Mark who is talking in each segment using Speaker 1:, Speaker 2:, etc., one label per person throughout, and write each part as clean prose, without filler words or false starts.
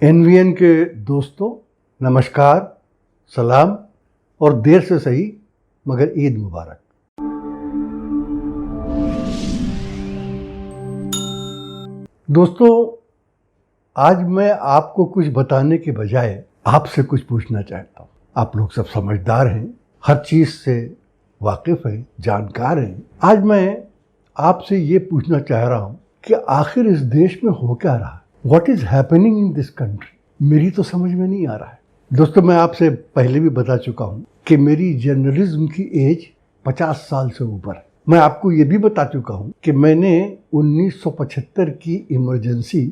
Speaker 1: NVN के दोस्तों, नमस्कार, सलाम और देर से सही मगर ईद मुबारक। दोस्तों, आज मैं आपको कुछ बताने के बजाय आपसे कुछ पूछना चाहता हूँ। आप लोग सब समझदार हैं, हर चीज़ से वाकिफ़ हैं, जानकार हैं। आज मैं आपसे ये पूछना चाह रहा हूँ कि आखिर इस देश में हो क्या रहा है? What is happening in this country? मेरी तो समझ में नहीं आ रहा है। दोस्तों, मैं आपसे पहले भी बता चुका हूँ कि मेरी जर्नलिज्म की एज 50 साल से ऊपर है। मैं आपको ये भी बता चुका हूँ कि मैंने 1975 की इमरजेंसी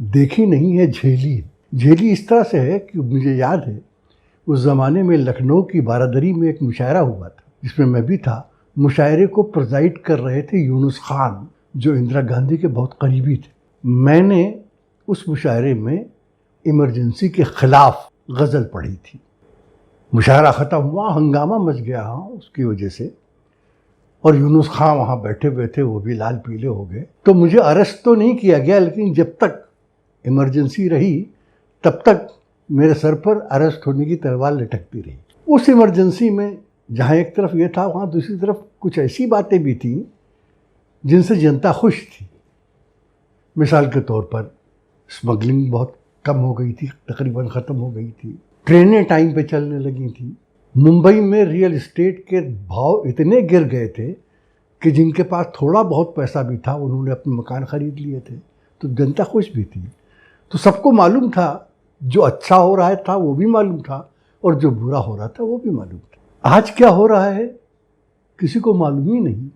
Speaker 1: देखी नहीं है, झेली है। झेली इस तरह से है कि मुझे याद है उस ज़माने में लखनऊ की बारादरी में एक मुशायरा हुआ था, जिसमें मैं भी था। मुशायरे को प्रेज़ाइड कर रहे थे यूनुस खान, जो इंदिरा गांधी के बहुत करीबी थे। मैंने उस मुशायरे में इमरजेंसी के ख़िलाफ़ गज़ल पढ़ी थी। मुशायरा ख़त्म हुआ, हंगामा मच गया उसकी वजह से, और यूनुस खान वहाँ बैठे हुए थे, वो भी लाल पीले हो गए। तो मुझे अरेस्ट तो नहीं किया गया, लेकिन जब तक इमरजेंसी रही तब तक मेरे सर पर अरेस्ट होने की तलवार लटकती रही। उस इमरजेंसी में जहाँ एक तरफ ये था, वहाँ दूसरी तरफ कुछ ऐसी बातें भी थीं जिनसे जनता खुश थी। मिसाल के तौर पर स्मगलिंग बहुत कम हो गई थी, तकरीबन ख़त्म हो गई थी। ट्रेनें टाइम पे चलने लगी थी। मुंबई में रियल एस्टेट के भाव इतने गिर गए थे कि जिनके पास थोड़ा बहुत पैसा भी था, उन्होंने अपने मकान ख़रीद लिए थे। तो जनता खुश भी थी। तो सबको मालूम था, जो अच्छा हो रहा था वो भी मालूम था, और जो बुरा हो रहा था वो भी मालूम था। आज क्या हो रहा है किसी को मालूम ही नहीं।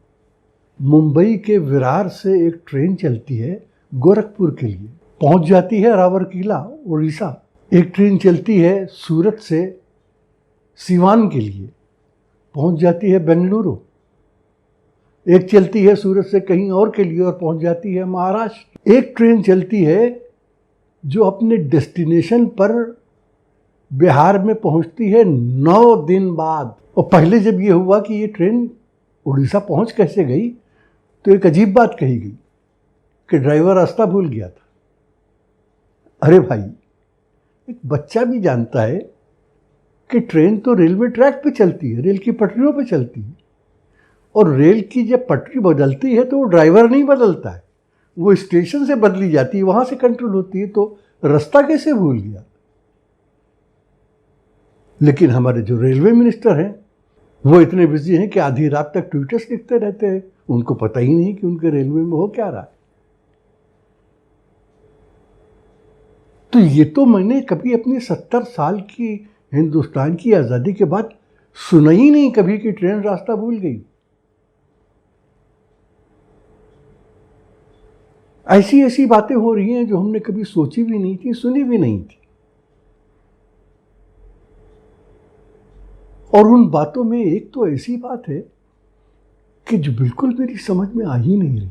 Speaker 1: मुंबई के विरार से एक ट्रेन चलती है गोरखपुर के लिए, पहुंच जाती है रावरकीला, उड़ीसा। एक ट्रेन चलती है सूरत से सीवान के लिए, पहुंच जाती है बेंगलुरु। एक चलती है सूरत से कहीं और के लिए और पहुंच जाती है महाराष्ट्र। एक ट्रेन चलती है जो अपने डेस्टिनेशन पर बिहार में पहुंचती है 9 दिन बाद। और पहले जब ये हुआ कि ये ट्रेन उड़ीसा पहुंच कैसे गई, तो एक अजीब बात कही गई कि ड्राइवर रास्ता भूल गया था। अरे भाई, एक बच्चा भी जानता है कि ट्रेन तो रेलवे ट्रैक पे चलती है, रेल की पटरियों पे चलती है, और रेल की जब पटरी बदलती है तो वो ड्राइवर नहीं बदलता है, वो स्टेशन से बदली जाती है, वहाँ से कंट्रोल होती है। तो रास्ता कैसे भूल गया? लेकिन हमारे जो रेलवे मिनिस्टर हैं वो इतने बिजी हैं कि आधी रात तक ट्वीट्स लिखते रहते हैं। उनको पता ही नहीं कि उनके रेलवे में हो क्या रहा है। तो ये तो मैंने कभी अपनी 70 साल की हिंदुस्तान की आज़ादी के बाद सुना ही नहीं कभी कि ट्रेन रास्ता भूल गई। ऐसी ऐसी बातें हो रही हैं जो हमने कभी सोची भी नहीं थी, सुनी भी नहीं थी। और उन बातों में एक तो ऐसी बात है कि जो बिल्कुल मेरी समझ में आ ही नहीं रही।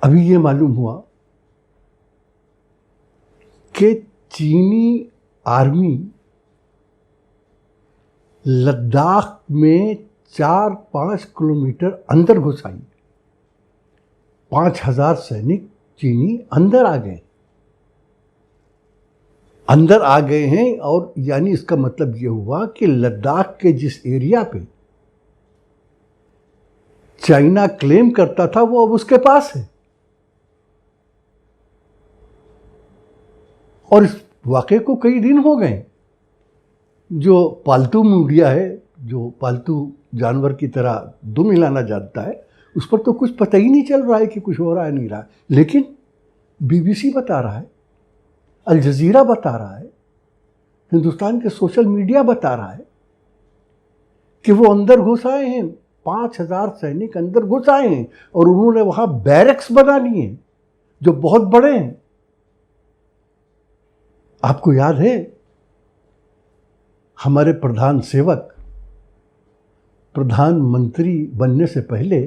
Speaker 1: अभी ये मालूम हुआ कि चीनी आर्मी लद्दाख में 4-5 किलोमीटर अंदर घुस आई। 5000 सैनिक चीनी अंदर आ गए हैं। और यानी इसका मतलब ये हुआ कि लद्दाख के जिस एरिया पे चाइना क्लेम करता था वो अब उसके पास है। और इस वाक़े को कई दिन हो गए। जो पालतू मीडिया है, जो पालतू जानवर की तरह दुम हिलाना जानता है, उस पर तो कुछ पता ही नहीं चल रहा है कि कुछ हो रहा है नहीं रहा है। लेकिन BBC बता रहा है, अल जज़ीरा बता रहा है, हिंदुस्तान के सोशल मीडिया बता रहा है कि वो अंदर घुस आए हैं। 5000 सैनिक अंदर घुस आए हैं और उन्होंने वहाँ बैरक्स बना लिए हैं जो बहुत बड़े हैं। आपको याद है, हमारे प्रधान सेवक प्रधानमंत्री बनने से पहले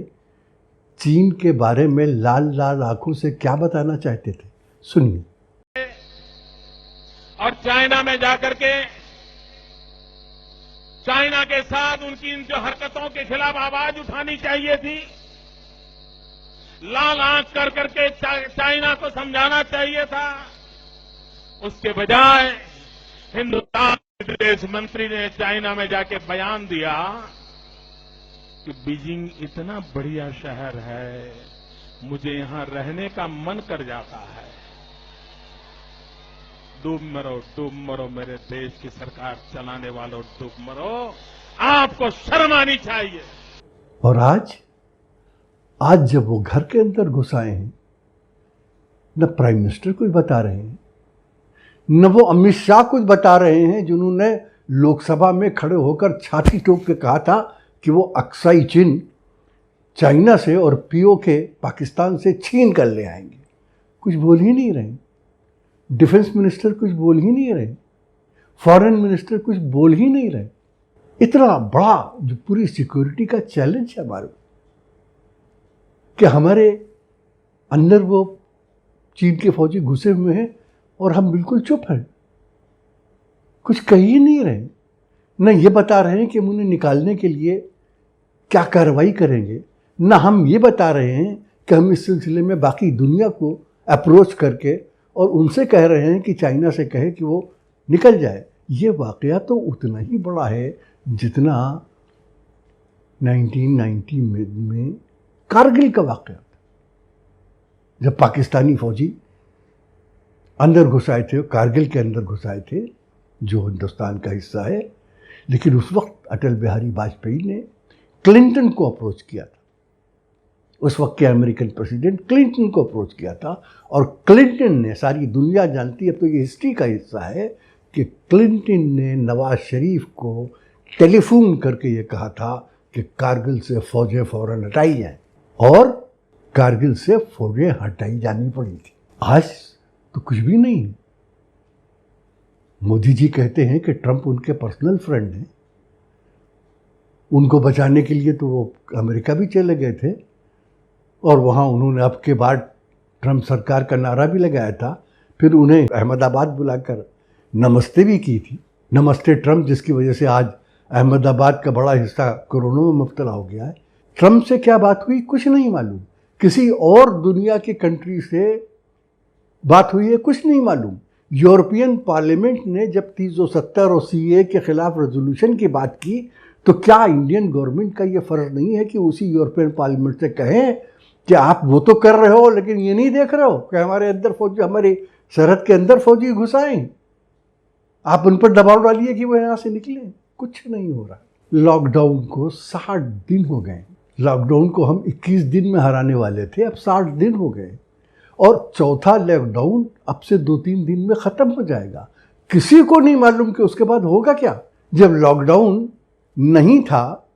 Speaker 1: चीन के बारे में लाल लाल आंखों से क्या बताना चाहते थे? सुनिए।
Speaker 2: और चाइना में जाकर के चाइना के साथ उनकी इन जो हरकतों के खिलाफ आवाज उठानी चाहिए थी, लाल आंख कर करके चाइना को समझाना चाहिए था। उसके बजाय हिंदुस्तान के विदेश मंत्री ने चाइना में जाके बयान दिया कि बीजिंग इतना बढ़िया शहर है, मुझे यहां रहने का मन कर जाता है। डूब मरो मेरे देश की सरकार चलाने वालों, डूब मरो, आपको शर्म आनी चाहिए।
Speaker 1: और आज जब वो घर के अंदर घुस आए हैं, न प्राइम मिनिस्टर कुछ बता रहे हैं, न वो अमित शाह कुछ बता रहे हैं, जिन्होंने लोकसभा में खड़े होकर छाती ठोक के कहा था कि वो अक्साई चिन चाइना से और पीओके पाकिस्तान से छीन कर ले आएंगे। कुछ बोल ही नहीं रहे। डिफेंस मिनिस्टर कुछ बोल ही नहीं रहे। फॉरेन मिनिस्टर कुछ बोल ही नहीं रहे। इतना बड़ा जो पूरी सिक्योरिटी का चैलेंज है हमारे कि हमारे अंदर वो चीन के फौजी घुसे हुए हैं और हम बिल्कुल चुप हैं, कुछ कह ही नहीं रहे। न ये बता रहे हैं कि हम उन्हें निकालने के लिए क्या कार्रवाई करेंगे, न हम ये बता रहे हैं कि हम इस सिलसिले में बाकी दुनिया को अप्रोच करके और उनसे कह रहे हैं कि चाइना से कहे कि वो निकल जाए। ये वाकया तो उतना ही बड़ा है जितना 1990 में कारगिल का वाकया था, जब पाकिस्तानी फौजी अंदर घुस आए थे, कारगिल के अंदर घुस आए थे, जो हिंदुस्तान का हिस्सा है। लेकिन उस वक्त अटल बिहारी वाजपेयी ने क्लिंटन को अप्रोच किया था, उस वक्त के अमेरिकन प्रेसिडेंट क्लिंटन को अप्रोच किया था। और क्लिंटन ने, सारी दुनिया जानती है, तो ये हिस्ट्री का हिस्सा है कि क्लिंटन ने नवाज शरीफ को टेलीफोन करके ये कहा था कि कारगिल से फौजें फौरन हटाई जाएं, और कारगिल से फौजें हटाई जानी पड़ी थी। आज तो कुछ भी नहीं। मोदी जी कहते हैं कि ट्रंप उनके पर्सनल फ्रेंड हैं, उनको बचाने के लिए तो वो अमेरिका भी चले गए थे, और वहाँ उन्होंने अब के बाद ट्रंप सरकार का नारा भी लगाया था। फिर उन्हें अहमदाबाद बुलाकर नमस्ते भी की थी, नमस्ते ट्रंप, जिसकी वजह से आज अहमदाबाद का बड़ा हिस्सा कोरोना में मुब्तला हो गया है। ट्रंप से क्या बात हुई कुछ नहीं मालूम, किसी और दुनिया की कंट्री से बात हुई है कुछ नहीं मालूम। यूरोपियन पार्लियामेंट ने जब 370 और सीए के खिलाफ रेजोल्यूशन की बात की, तो क्या इंडियन गवर्नमेंट का ये फ़र्ज नहीं है कि उसी यूरोपियन पार्लियामेंट से कहें कि आप वो तो कर रहे हो, लेकिन ये नहीं देख रहे हो कि हमारे अंदर फौजी, हमारी सरहद के अंदर फौजी घुस आए, आप उन पर दबाव डालिए कि वो यहाँ से निकले। कुछ नहीं हो रहा। लॉकडाउन को 60 दिन हो गए। लॉकडाउन को हम 21 दिन में हराने वाले थे, अब 60 दिन हो गए, और चौथा लॉकडाउन अब से 2-3 दिन में ख़त्म हो जाएगा। किसी को नहीं मालूम कि उसके बाद होगा क्या। जब लॉकडाउन नहीं था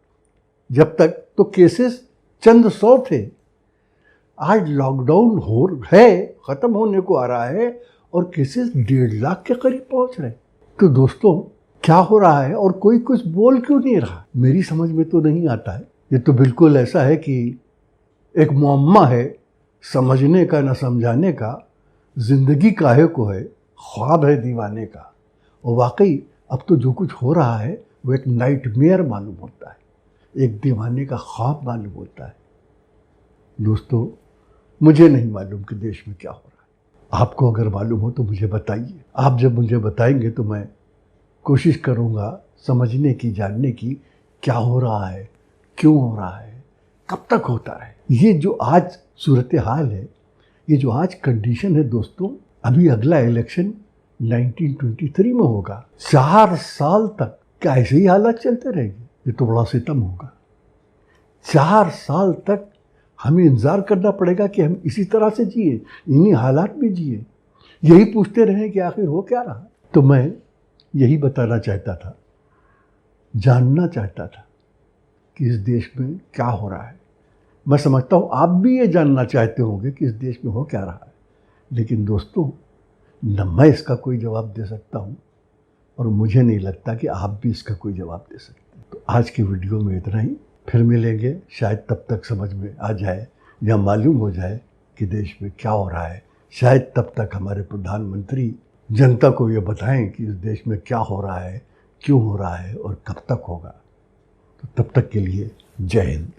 Speaker 1: जब तक, तो केसेस चंद 100 थे। आज लॉकडाउन ख़त्म होने को आ रहा है और केसेस 1.5 लाख के करीब पहुंच रहे। तो दोस्तों, क्या हो रहा है और कोई कुछ बोल क्यों नहीं रहा, मेरी समझ में तो नहीं आता है। ये तो बिल्कुल ऐसा है कि एक मुअम्मा है, समझने का न समझाने का, ज़िंदगी काहे को है, ख्वाब है दीवाने का। और वाकई अब तो जो कुछ हो रहा है वो एक नाइटमेयर मालूम होता है, एक दीवाने का ख्वाब मालूम होता है। दोस्तों, मुझे नहीं मालूम कि देश में क्या हो रहा है। आपको अगर मालूम हो तो मुझे बताइए। आप जब मुझे बताएंगे तो मैं कोशिश करूँगा समझने की, जानने की, क्या हो रहा है, क्यों हो रहा है, कब तक होता है। ये जो आज सूरत हाल है, ये जो आज कंडीशन है दोस्तों, अभी अगला इलेक्शन 1923 में होगा। 4 साल तक क्या ऐसे ही हालात चलते रहेंगे? ये तो बड़ा सितम होगा। 4 साल तक हमें इंतज़ार करना पड़ेगा कि हम इसी तरह से जिए, इन्हीं हालात में जिए, यही पूछते रहें कि आखिर हो क्या रहा। तो मैं यही बताना चाहता था, जानना चाहता था कि इस देश में क्या हो रहा है। मैं समझता हूँ आप भी ये जानना चाहते होंगे कि इस देश में हो क्या रहा है। लेकिन दोस्तों, न मैं इसका कोई जवाब दे सकता हूँ, और मुझे नहीं लगता कि आप भी इसका कोई जवाब दे सकते। तो आज की वीडियो में इतना ही। फिर मिलेंगे, शायद तब तक समझ में आ जाए या मालूम हो जाए कि देश में क्या हो रहा है। शायद तब तक हमारे प्रधानमंत्री जनता को ये बताएं कि इस देश में क्या हो रहा है, क्यों हो रहा है और कब तक होगा। तो तब तक के लिए जय हिंद।